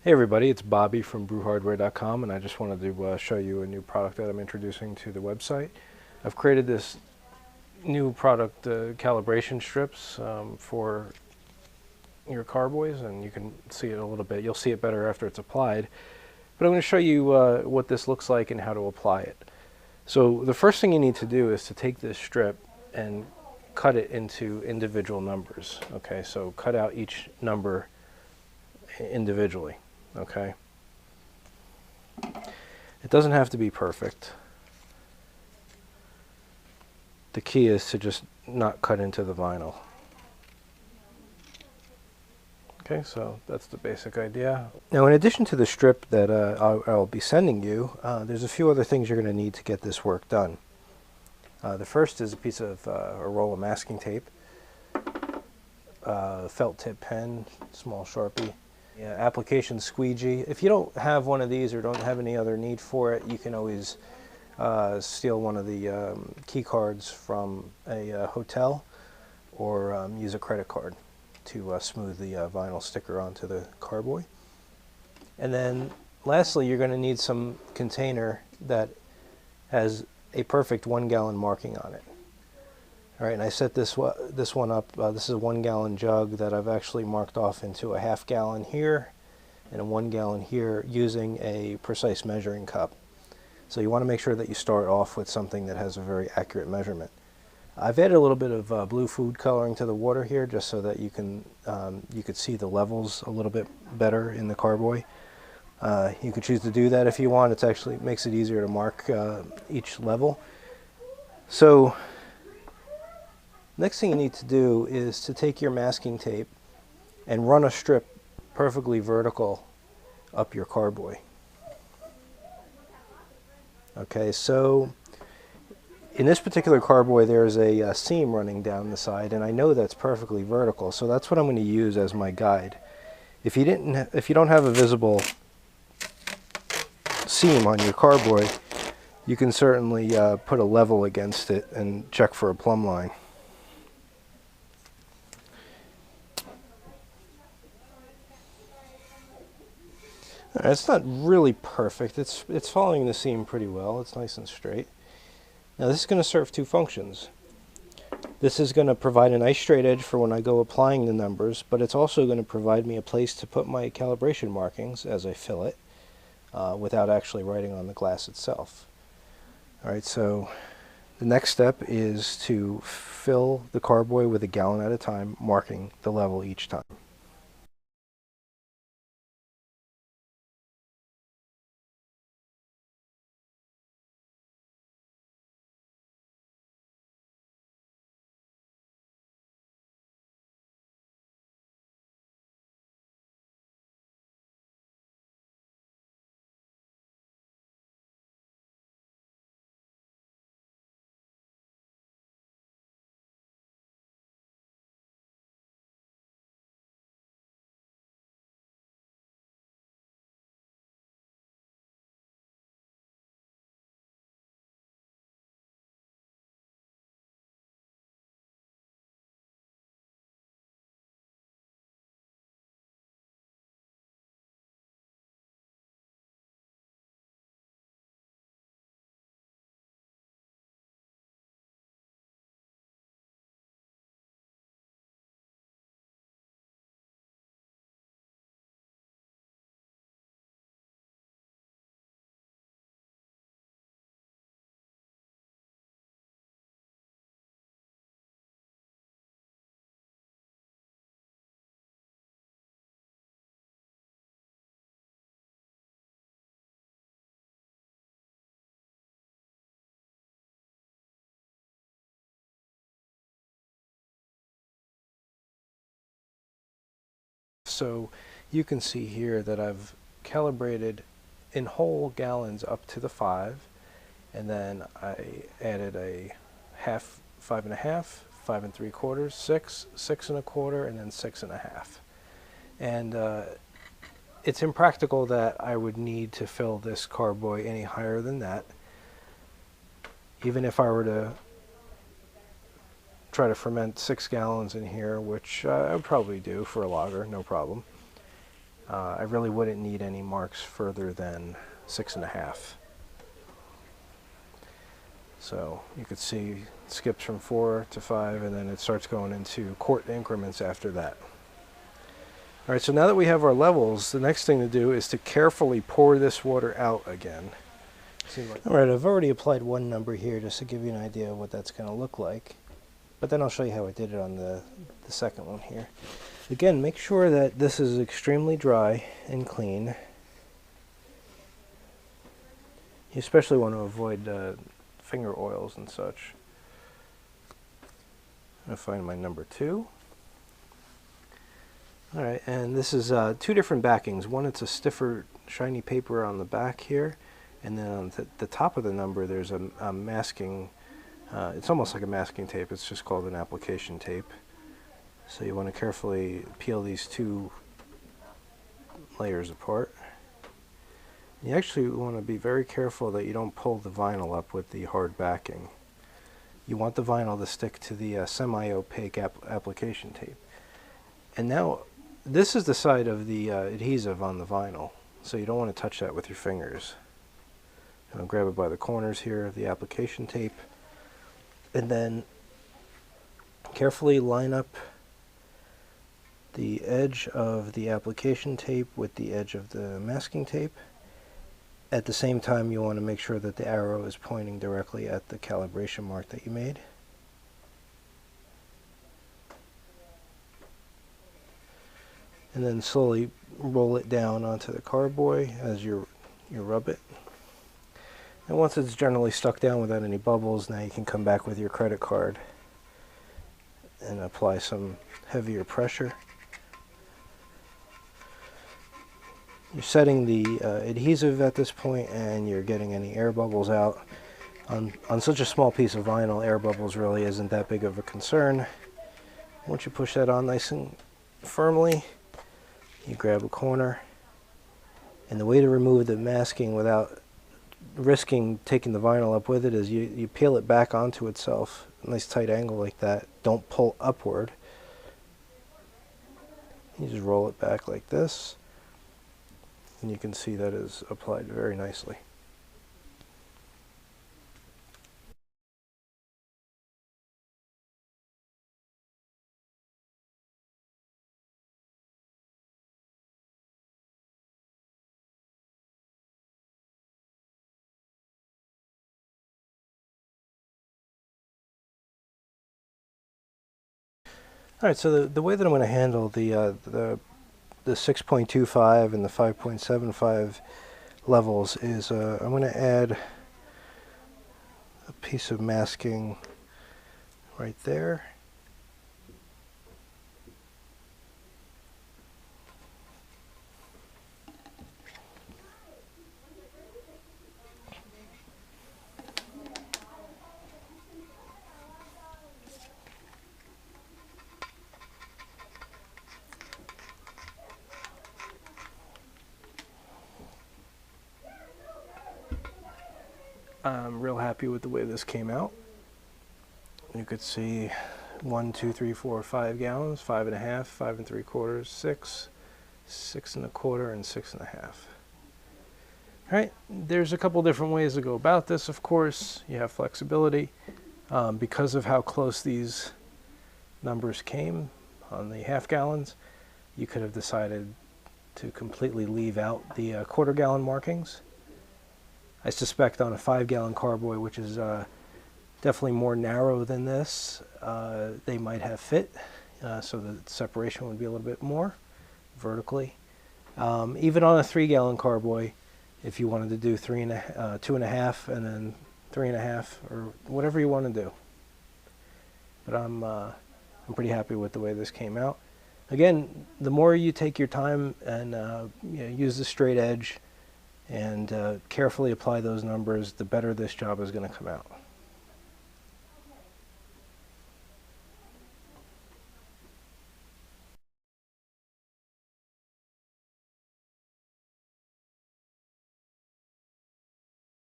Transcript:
Hey everybody, it's Bobby from brewhardware.com, and I just wanted to show you a new product that I'm introducing to the website. I've created this new product, calibration strips for your carboys, and you can see it a little bit. You'll see it better after it's applied. But I'm going to show you what this looks like and how to apply it. So the first thing you need to do is to take this strip and cut it into individual numbers. Okay, so cut out each number individually. Okay. It doesn't have to be perfect. The key is to just not cut into the vinyl. Okay, so that's the basic idea. Now, in addition to the strip that I'll be sending you, there's a few other things you're going to need to get this work done. The first is a piece of a roll of masking tape, felt tip pen, small Sharpie, application squeegee. If you don't have one of these or don't have any other need for it, you can always steal one of the key cards from a hotel or use a credit card to smooth the vinyl sticker onto the carboy. And then lastly, you're going to need some container that has a perfect 1 gallon marking on it. All right, and I set this one up. This is a 1 gallon jug that I've actually marked off into a ½ gallon here and a 1 gallon here using a precise measuring cup. So you want to make sure that you start off with something that has a very accurate measurement. I've added a little bit of blue food coloring to the water here just so that you could see the levels a little bit better in the carboy. You could choose to do that if you want. It actually makes it easier to mark each level. So next thing you need to do is to take your masking tape and run a strip perfectly vertical up your carboy. Okay, so in this particular carboy there's a seam running down the side, and I know that's perfectly vertical, so that's what I'm going to use as my guide. If you don't have a visible seam on your carboy, you can certainly put a level against it and check for a plumb line. It's not really perfect. It's following the seam pretty well. It's nice and straight. Now this is going to serve two functions. This is going to provide a nice straight edge for when I go applying the numbers, but it's also going to provide me a place to put my calibration markings as I fill it without actually writing on the glass itself. Alright, so the next step is to fill the carboy with a gallon at a time, marking the level each time. So you can see here that I've calibrated in whole gallons up to the 5, and then I added a half, 5.5, 5 3/4, 6, 6 1/4, and then 6.5. And it's impractical that I would need to fill this carboy any higher than that. Even if I were to try to ferment 6 gallons in here, which I would probably do for a lager, no problem. I really wouldn't need any marks further than 6.5. So you could see it skips from 4 to 5, and then it starts going into quart increments after that. All right, so now that we have our levels, the next thing to do is to carefully pour this water out again. All right, I've already applied one number here just to give you an idea of what that's going to look like. But then I'll show you how I did it on the second one here. Again, make sure that this is extremely dry and clean. You especially want to avoid finger oils and such. I'm going to find my number 2. All right, and this is 2 different backings. One, it's a stiffer, shiny paper on the back here, and then on the top of the number, there's a masking. It's almost like a masking tape. It's just called an application tape. So you want to carefully peel these 2 layers apart. You actually want to be very careful that you don't pull the vinyl up with the hard backing. You want the vinyl to stick to the semi-opaque application tape. And now, this is the side of the adhesive on the vinyl, so you don't want to touch that with your fingers. Grab it by the corners here of the application tape, and then carefully line up the edge of the application tape with the edge of the masking tape. At the same time, you want to make sure that the arrow is pointing directly at the calibration mark that you made. And then slowly roll it down onto the carboy as you rub it. And once it's generally stuck down without any bubbles, now you can come back with your credit card and apply some heavier pressure. You're setting the adhesive at this point, and you're getting any air bubbles out. On such a small piece of vinyl, air bubbles really isn't that big of a concern. Once you push that on nice and firmly, you grab a corner, and the way to remove the masking without risking taking the vinyl up with it is you peel it back onto itself, a nice tight angle like that. Don't pull upward. You just roll it back like this, and you can see that is applied very nicely. All right, so the way that I'm going to handle the 6.25 and the 5.75 levels is I'm going to add a piece of masking right there. I'm real happy with the way this came out. You could see 1, 2, 3, 4, 5 gallons, 5.5, 5 3/4, 6, 6 1/4, and 6.5. All right, there's a couple different ways to go about this, of course. You have flexibility. Because of how close these numbers came on the half gallons, you could have decided to completely leave out the 1/4 gallon markings. I suspect on a 5-gallon carboy, which is definitely more narrow than this, they might have fit, so the separation would be a little bit more vertically. Even on a 3-gallon carboy, if you wanted to do 2.5 and then 3.5, or whatever you want to do. But I'm pretty happy with the way this came out. Again, the more you take your time and use the straight edge and carefully apply those numbers, the better this job is going to come out.